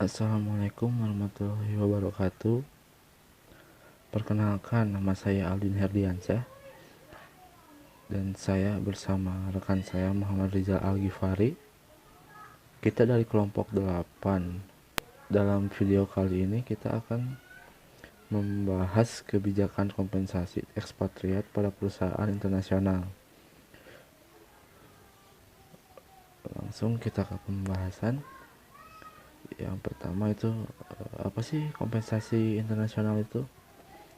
Assalamualaikum warahmatullahi wabarakatuh. Perkenalkan, nama saya Aldin Herdiansyah dan saya bersama rekan saya Muhammad Rizal Al-Ghifari. Kita dari kelompok 8. Dalam video kali ini kita akan membahas kebijakan kompensasi ekspatriat pada perusahaan internasional. Langsung kita ke pembahasan. Yang pertama itu apa sih kompensasi internasional itu?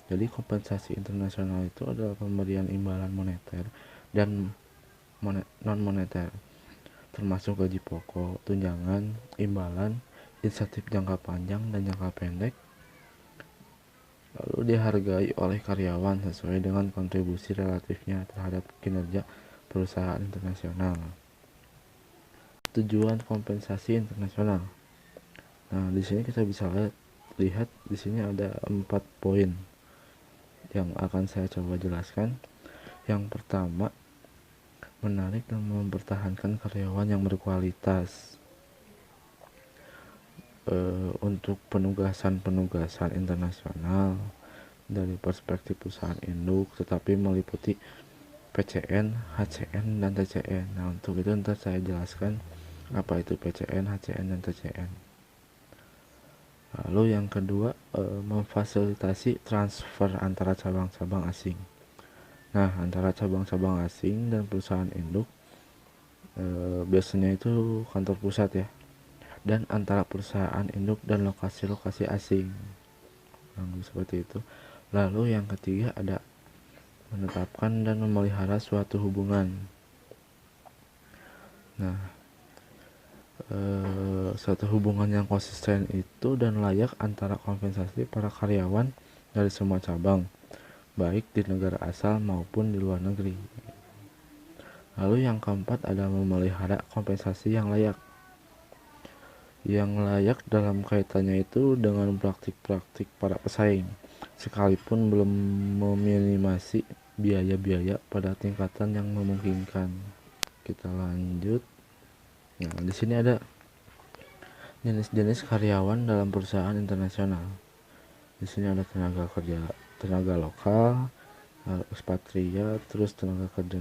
Jadi kompensasi internasional itu adalah pemberian imbalan moneter dan non moneter, termasuk gaji pokok, tunjangan, imbalan, insentif jangka panjang dan jangka pendek, lalu dihargai oleh karyawan sesuai dengan kontribusi relatifnya terhadap kinerja perusahaan internasional. Tujuan kompensasi internasional. Nah, di sini kita bisa lihat di sini ada 4 poin yang akan saya coba jelaskan. Yang pertama, menarik dan mempertahankan karyawan yang berkualitas. Untuk penugasan internasional dari perspektif perusahaan induk, tetapi meliputi PCN, HCN, dan TCN. Nah, untuk itu nanti saya jelaskan apa itu PCN, HCN, dan TCN. Lalu yang kedua, memfasilitasi transfer antara cabang-cabang asing. Nah, antara cabang-cabang asing dan perusahaan induk biasanya itu kantor pusat ya, dan antara perusahaan induk dan lokasi-lokasi asing. Nah, seperti itu. Lalu yang ketiga ada menetapkan dan memelihara suatu hubungan. Nah, suatu hubungan yang konsisten itu dan layak antara kompensasi para karyawan dari semua cabang, baik di negara asal maupun di luar negeri. Lalu yang keempat ada memelihara kompensasi yang layak. Yang layak dalam kaitannya itu dengan praktik-praktik para pesaing, sekalipun belum meminimasi biaya-biaya pada tingkatan yang memungkinkan. Kita lanjut. Nah, di sini ada jenis-jenis karyawan dalam perusahaan internasional. Di sini ada tenaga lokal, ekspatriat, terus tenaga kerja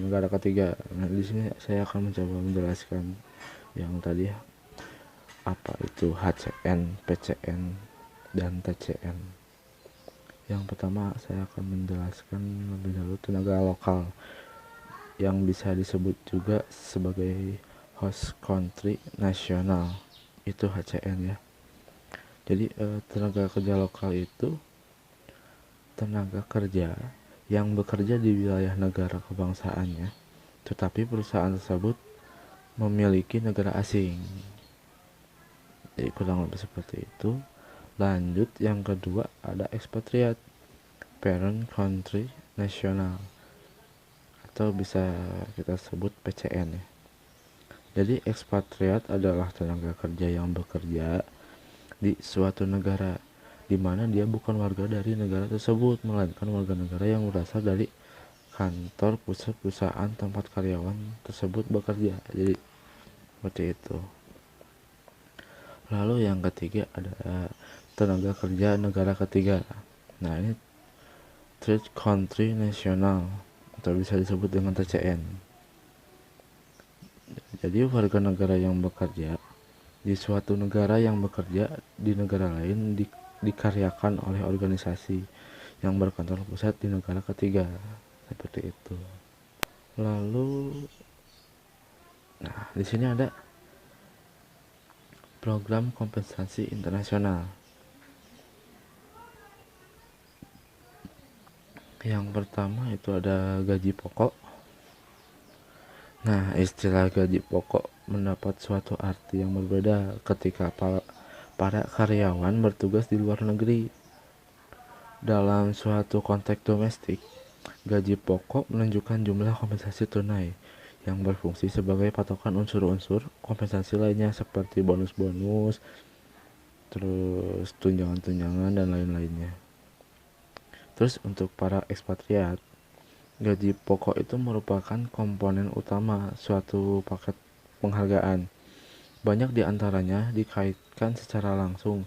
negara ketiga. Nah, di sini saya akan mencoba menjelaskan yang tadi apa itu HCN, PCN, dan TCN. Yang pertama saya akan menjelaskan lebih dahulu tenaga lokal, yang bisa disebut juga sebagai host country nasional, itu HCN ya. Jadi tenaga kerja lokal itu tenaga kerja yang bekerja di wilayah negara kebangsaannya, tetapi perusahaan tersebut memiliki negara asing. Jadi kurang lebih seperti itu. Lanjut, yang kedua ada ekspatriat, parent country nasional, atau bisa kita sebut PCN ya. Jadi ekspatriat adalah tenaga kerja yang bekerja di suatu negara di mana dia bukan warga dari negara tersebut, melainkan warga negara yang berasal dari kantor pusat perusahaan tempat karyawan tersebut bekerja. Jadi seperti itu. Lalu yang ketiga ada tenaga kerja negara ketiga. Nah, ini third country national, atau bisa disebut dengan TCN. Jadi warga negara yang bekerja di suatu negara yang bekerja di negara lain dikaryakan oleh organisasi yang berkantor pusat di negara ketiga, seperti itu. Lalu, nah di sini ada program kompensasi internasional. Yang pertama itu ada gaji pokok. Nah, istilah gaji pokok mendapat suatu arti yang berbeda ketika para karyawan bertugas di luar negeri. Dalam suatu konteks domestik, gaji pokok menunjukkan jumlah kompensasi tunai yang berfungsi sebagai patokan unsur-unsur kompensasi lainnya seperti bonus-bonus, terus tunjangan-tunjangan, dan lain-lainnya. Terus untuk para ekspatriat, gaji pokok itu merupakan komponen utama suatu paket penghargaan Banyak di antaranya dikaitkan secara langsung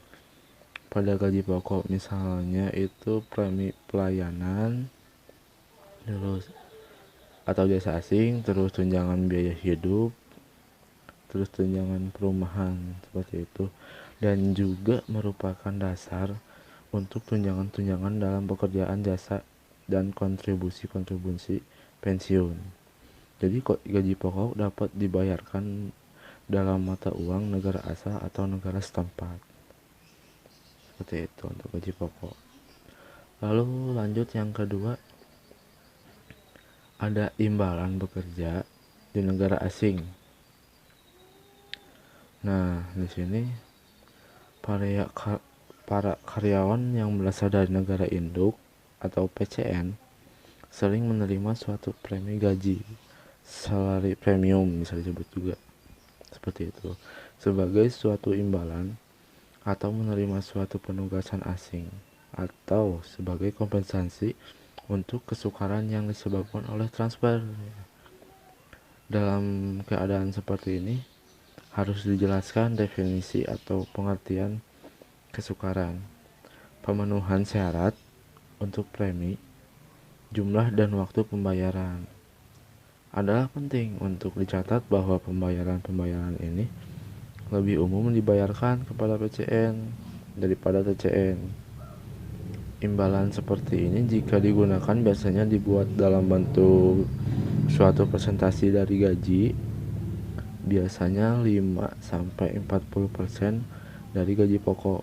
pada gaji pokok, misalnya itu premi pelayanan, terus atau jasa asing, terus tunjangan biaya hidup, terus tunjangan perumahan seperti itu, dan juga merupakan dasar untuk tunjangan-tunjangan dalam pekerjaan jasa dan kontribusi-kontribusi pensiun. Jadi gaji pokok dapat dibayarkan dalam mata uang negara asal atau negara setempat. Seperti itu untuk gaji pokok. Lalu lanjut yang kedua, ada imbalan bekerja di negara asing. Nah, di sini para karyawan yang berasal dari negara induk atau PCN sering menerima suatu premi gaji, salary premium bisa disebut juga seperti itu, sebagai suatu imbalan atau menerima suatu penugasan asing atau sebagai kompensasi untuk kesukaran yang disebabkan oleh transfer. Dalam keadaan seperti ini harus dijelaskan definisi atau pengertian kesukaran, pemenuhan syarat untuk premi, jumlah dan waktu pembayaran. Adalah penting untuk dicatat bahwa pembayaran ini lebih umum dibayarkan kepada PCN daripada TCN. Imbalan seperti ini jika digunakan biasanya dibuat dalam bentuk suatu presentasi dari gaji, biasanya 5-40% dari gaji pokok.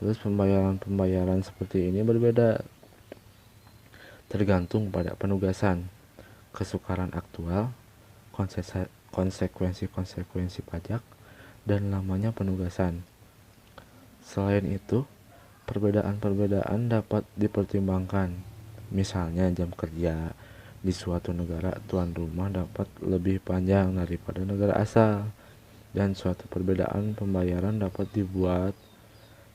Terus pembayaran seperti ini berbeda tergantung pada penugasan, kesukaran aktual, konsekuensi pajak, dan lamanya penugasan. Selain itu, perbedaan-perbedaan dapat dipertimbangkan. Misalnya jam kerja di suatu negara tuan rumah dapat lebih panjang daripada negara asal, dan suatu perbedaan pembayaran dapat dibuat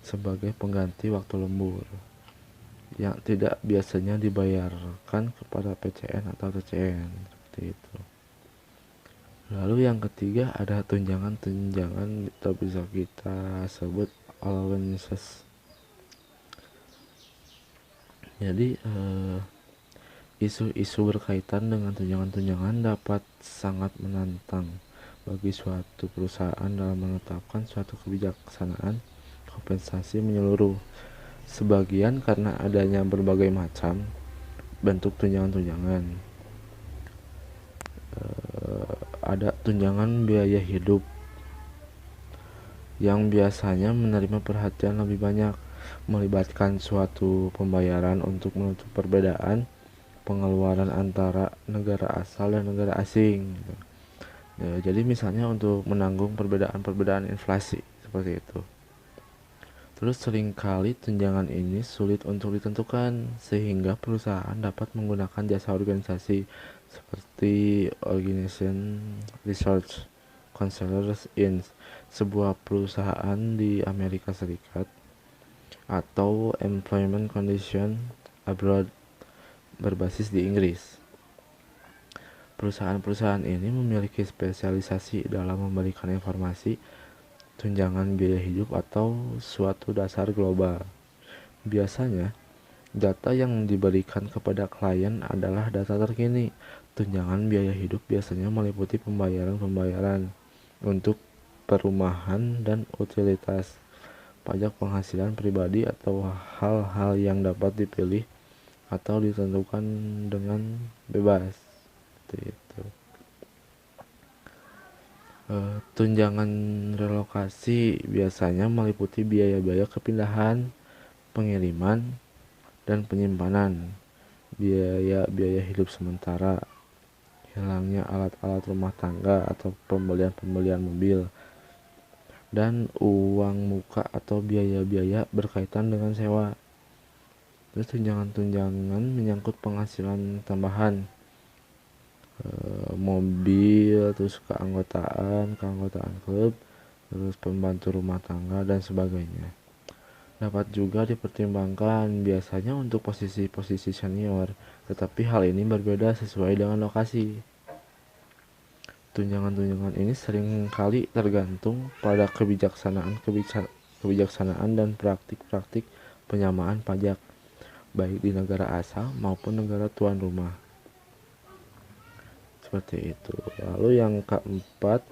sebagai pengganti waktu lembur yang tidak biasanya dibayarkan kepada PCN atau TCN seperti itu. Lalu yang ketiga ada tunjangan atau bisa kita sebut allowances. Jadi isu-isu berkaitan dengan tunjangan-tunjangan dapat sangat menantang bagi suatu perusahaan dalam menetapkan suatu kebijaksanaan kompensasi menyeluruh. Sebagian karena adanya berbagai macam bentuk tunjangan-tunjangan. Ada tunjangan biaya hidup yang biasanya menerima perhatian lebih banyak, melibatkan suatu pembayaran untuk menutup perbedaan pengeluaran antara negara asal dan negara asing. Jadi misalnya untuk menanggung perbedaan inflasi seperti itu. Terus seringkali tunjangan ini sulit untuk ditentukan sehingga perusahaan dapat menggunakan jasa organisasi seperti Organization Research Counselors Inc., sebuah perusahaan di Amerika Serikat, atau Employment Condition Abroad berbasis di Inggris. Perusahaan-perusahaan ini memiliki spesialisasi dalam memberikan informasi tunjangan biaya hidup atau suatu dasar global. Biasanya, data yang diberikan kepada klien adalah data terkini. Tunjangan biaya hidup biasanya meliputi pembayaran untuk perumahan dan utilitas, pajak penghasilan pribadi, atau hal-hal yang dapat dipilih atau ditentukan dengan bebas. Seperti itu. Tunjangan relokasi biasanya meliputi biaya-biaya kepindahan, pengiriman, dan penyimpanan, biaya hidup sementara, hilangnya alat-alat rumah tangga atau pembelian mobil, dan uang muka atau biaya-biaya berkaitan dengan sewa. Terus tunjangan menyangkut penghasilan tambahan, mobil, terus keanggotaan klub, terus pembantu rumah tangga dan sebagainya. Dapat juga dipertimbangkan biasanya untuk posisi-posisi senior, tetapi hal ini berbeda sesuai dengan lokasi. Tunjangan-tunjangan ini seringkali tergantung pada kebijaksanaan dan praktik-praktik penyamaan pajak, baik di negara asal maupun negara tuan rumah. Seperti itu. Lalu yang keempat,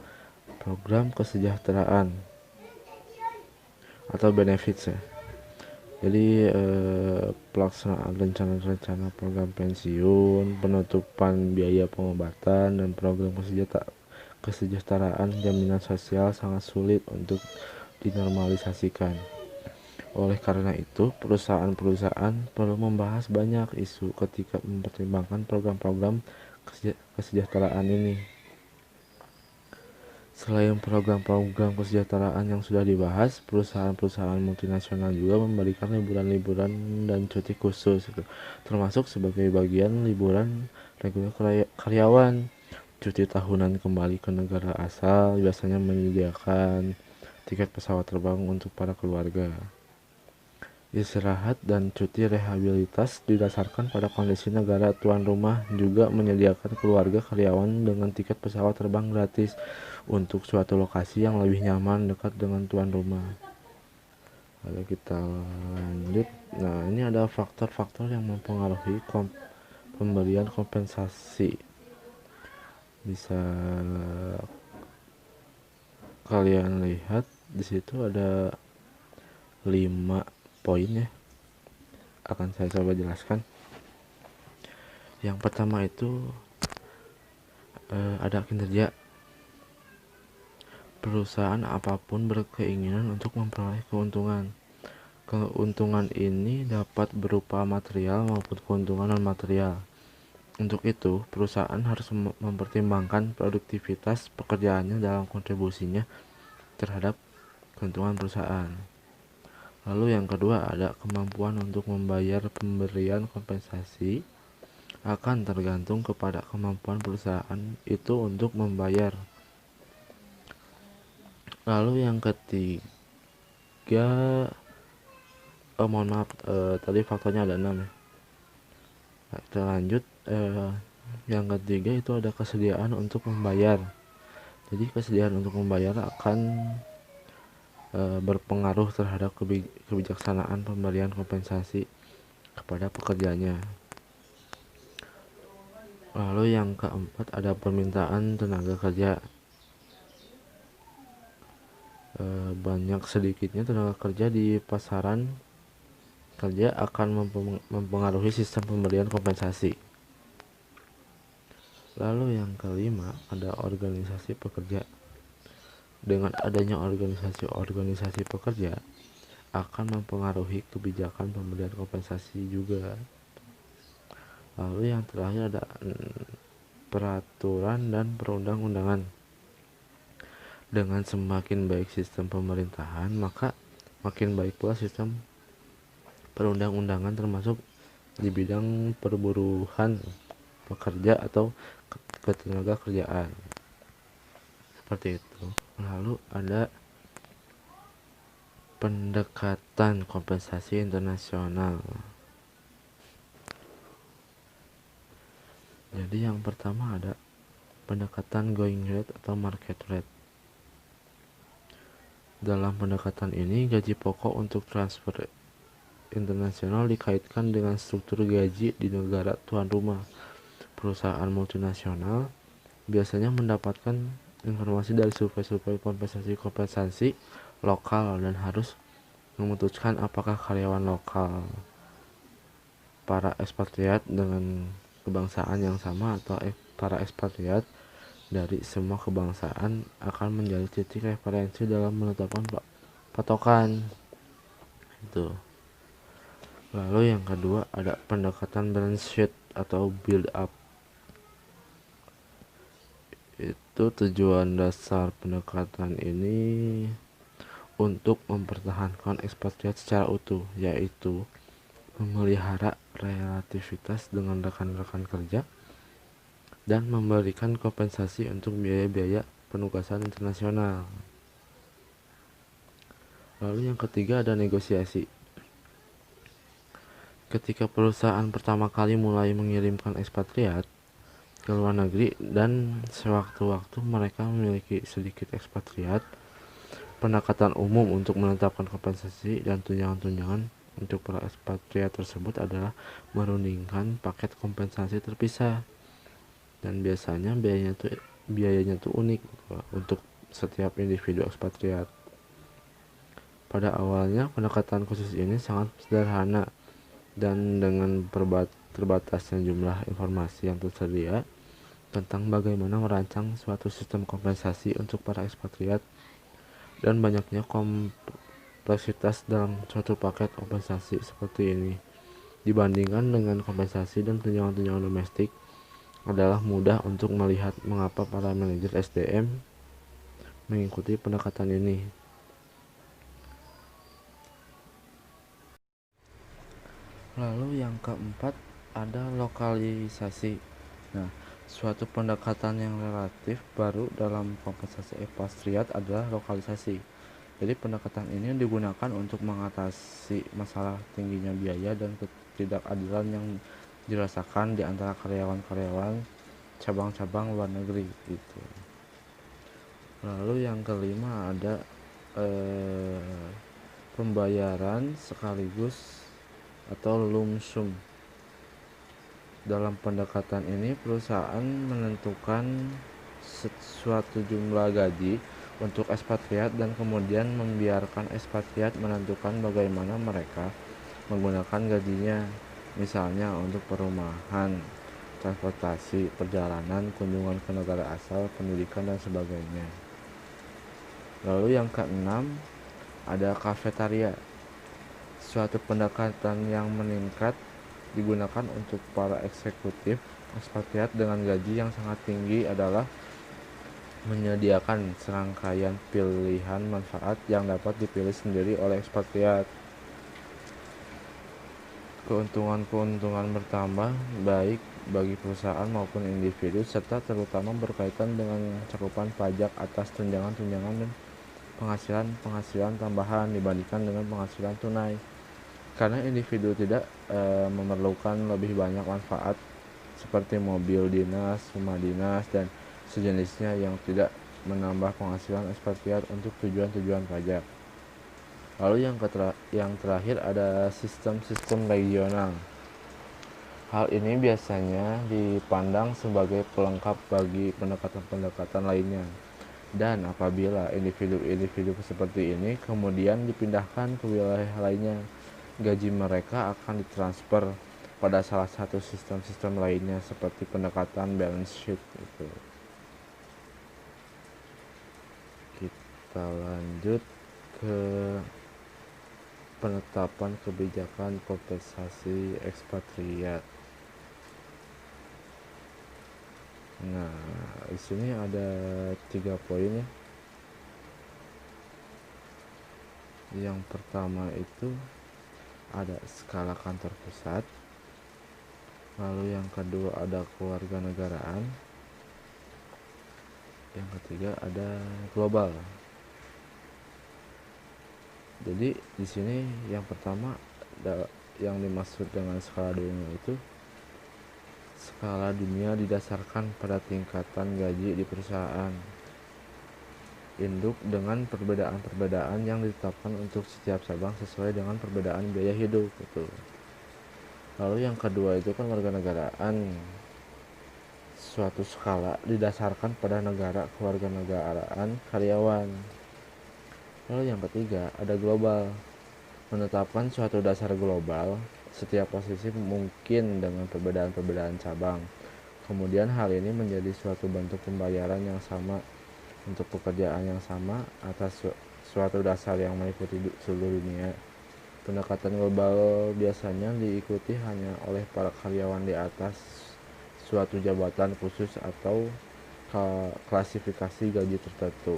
program kesejahteraan atau benefits ya. Jadi pelaksanaan rencana-rencana program pensiun, penutupan biaya pengobatan, dan program kesejahteraan jaminan sosial sangat sulit untuk dinormalisasikan. Oleh karena itu, perusahaan-perusahaan perlu membahas banyak isu ketika mempertimbangkan program-program kesejahteraan ini. Selain program-program kesejahteraan yang sudah dibahas, perusahaan-perusahaan multinasional juga memberikan liburan-liburan dan cuti khusus, termasuk sebagai bagian liburan reguler karyawan. Cuti tahunan kembali ke negara asal biasanya menyediakan tiket pesawat terbang untuk para keluarga. Istirahat dan cuti rehabilitas didasarkan pada kondisi negara tuan rumah juga menyediakan keluarga karyawan dengan tiket pesawat terbang gratis untuk suatu lokasi yang lebih nyaman dekat dengan tuan rumah. Lalu kita lanjut. Nah, ini ada faktor-faktor yang mempengaruhi pemberian kompensasi. Bisa kalian lihat di situ ada 5 poin ya. Akan saya coba jelaskan. Yang pertama itu ada kinerja. Perusahaan apapun berkeinginan untuk memperoleh keuntungan. Keuntungan ini dapat berupa material maupun keuntungan non-material. Untuk itu, perusahaan harus mempertimbangkan produktivitas pekerjaannya dalam kontribusinya terhadap keuntungan perusahaan. Lalu yang kedua ada kemampuan untuk membayar. Pemberian kompensasi akan tergantung kepada kemampuan perusahaan itu untuk membayar. Lalu yang ketiga, tadi faktornya ada 6 ya. Nah, kita lanjut. Yang ketiga itu ada kesediaan untuk membayar. Jadi kesediaan untuk membayar akan berpengaruh terhadap kebijaksanaan pemberian kompensasi kepada pekerjanya. Lalu yang keempat ada permintaan tenaga kerja. Banyak sedikitnya tenaga kerja di pasaran kerja akan mempengaruhi sistem pemberian kompensasi. Lalu yang kelima ada organisasi pekerja. Dengan adanya organisasi pekerja akan mempengaruhi kebijakan pemberian kompensasi juga. Lalu yang terakhir ada peraturan dan perundang-undangan. Dengan semakin baik sistem pemerintahan, maka makin baik pula sistem perundang-undangan termasuk di bidang perburuhan pekerja atau ketenaga kerjaan. Seperti itu. Lalu ada pendekatan kompensasi internasional. Jadi yang pertama ada pendekatan going rate atau market rate. Dalam pendekatan ini, gaji pokok untuk transfer internasional dikaitkan dengan struktur gaji di negara tuan rumah. Perusahaan multinasional biasanya mendapatkan informasi dari survei-survei kompensasi lokal dan harus memutuskan apakah karyawan lokal, para ekspatriat dengan kebangsaan yang sama atau para ekspatriat dari semua kebangsaan akan menjadi titik referensi dalam menetapkan patokan itu. Lalu yang kedua ada pendekatan balance sheet atau build up. Itu tujuan dasar pendekatan ini untuk mempertahankan ekspatriat secara utuh, yaitu memelihara relativitas dengan rekan-rekan kerja dan memberikan kompensasi untuk biaya-biaya penugasan internasional. Lalu yang ketiga ada negosiasi. Ketika perusahaan pertama kali mulai mengirimkan ekspatriat, ke luar negeri dan sewaktu-waktu mereka memiliki sedikit ekspatriat. Pendekatan umum untuk menetapkan kompensasi dan tunjangan-tunjangan untuk para ekspatriat tersebut adalah merundingkan paket kompensasi terpisah, dan biasanya biayanya tuh unik untuk setiap individu ekspatriat. Pada awalnya pendekatan khusus ini sangat sederhana, dan dengan terbatasnya jumlah informasi yang tersedia tentang bagaimana merancang suatu sistem kompensasi untuk para ekspatriat dan banyaknya kompleksitas dalam suatu paket kompensasi seperti ini dibandingkan dengan kompensasi dan tunjangan-tunjangan domestik, adalah mudah untuk melihat mengapa para manajer SDM mengikuti pendekatan ini. Lalu yang keempat ada lokalisasi. Nah, suatu pendekatan yang relatif baru dalam kompensasi ekspatriat adalah lokalisasi. Jadi pendekatan ini digunakan untuk mengatasi masalah tingginya biaya dan ketidakadilan yang dirasakan di antara karyawan-karyawan cabang-cabang luar negeri gitu. Lalu yang kelima ada pembayaran sekaligus atau lump sum. Dalam pendekatan ini perusahaan menentukan suatu jumlah gaji untuk ekspatriat dan kemudian membiarkan ekspatriat menentukan bagaimana mereka menggunakan gajinya, misalnya untuk perumahan, transportasi, perjalanan, kunjungan ke negara asal, pendidikan, dan sebagainya. Lalu yang keenam ada kafetaria. Suatu pendekatan yang meningkat digunakan untuk para eksekutif ekspatriat dengan gaji yang sangat tinggi adalah menyediakan serangkaian pilihan manfaat yang dapat dipilih sendiri oleh ekspatriat. Keuntungan-keuntungan bertambah baik bagi perusahaan maupun individu, serta terutama berkaitan dengan cakupan pajak atas tunjangan-tunjangan dan penghasilan tambahan dibandingkan dengan penghasilan tunai. Karena individu tidak memerlukan lebih banyak manfaat seperti mobil dinas, rumah dinas, dan sejenisnya yang tidak menambah penghasilan ekspatriat untuk tujuan-tujuan pajak. Lalu yang terakhir ada sistem-sistem regional. Hal ini biasanya dipandang sebagai pelengkap bagi pendekatan-pendekatan lainnya. Dan apabila individu-individu seperti ini kemudian dipindahkan ke wilayah lainnya, gaji mereka akan ditransfer pada salah satu sistem-sistem lainnya seperti pendekatan balance sheet gitu. Kita lanjut ke penetapan kebijakan kompensasi ekspatriat. Nah, di sini ada 3 poin ya. Yang pertama itu ada skala kantor pusat. Lalu yang kedua ada kewarganegaraan. Yang ketiga ada global. Jadi di sini yang pertama yang dimaksud dengan skala dunia itu skala dunia didasarkan pada tingkatan gaji di perusahaan induk dengan perbedaan-perbedaan yang ditetapkan untuk setiap cabang sesuai dengan perbedaan biaya hidup gitu. Lalu yang kedua itu kan warganegaraan. Suatu skala didasarkan pada negara kewarganegaraan karyawan. Lalu yang ketiga ada global. Menetapkan suatu dasar global setiap posisi mungkin dengan perbedaan-perbedaan cabang. Kemudian hal ini menjadi suatu bentuk pembayaran yang sama untuk pekerjaan yang sama atas suatu dasar yang meliputi seluruh dunia. Pendekatan global biasanya diikuti hanya oleh para karyawan di atas suatu jabatan khusus atau klasifikasi gaji tertentu.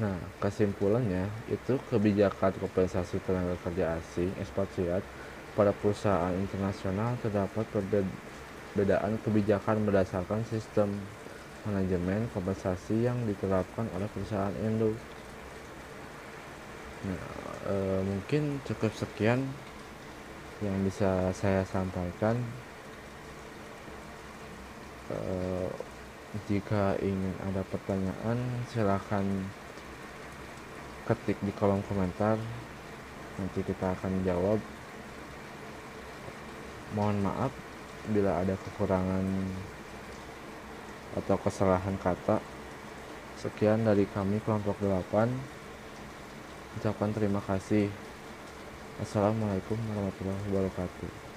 Nah, kesimpulannya itu kebijakan kompensasi tenaga kerja asing ekspatriat pada perusahaan internasional terdapat perbedaan kebijakan berdasarkan sistem manajemen kompensasi yang diterapkan oleh perusahaan induk. Nah, mungkin cukup sekian yang bisa saya sampaikan. Eh, Jika ingin ada pertanyaan, silahkan ketik di kolom komentar, nanti kita akan jawab. Mohon maaf bila ada kekurangan atau kesalahan kata. Sekian dari kami kelompok 8. Ucapkan terima kasih. Assalamualaikum warahmatullahi wabarakatuh.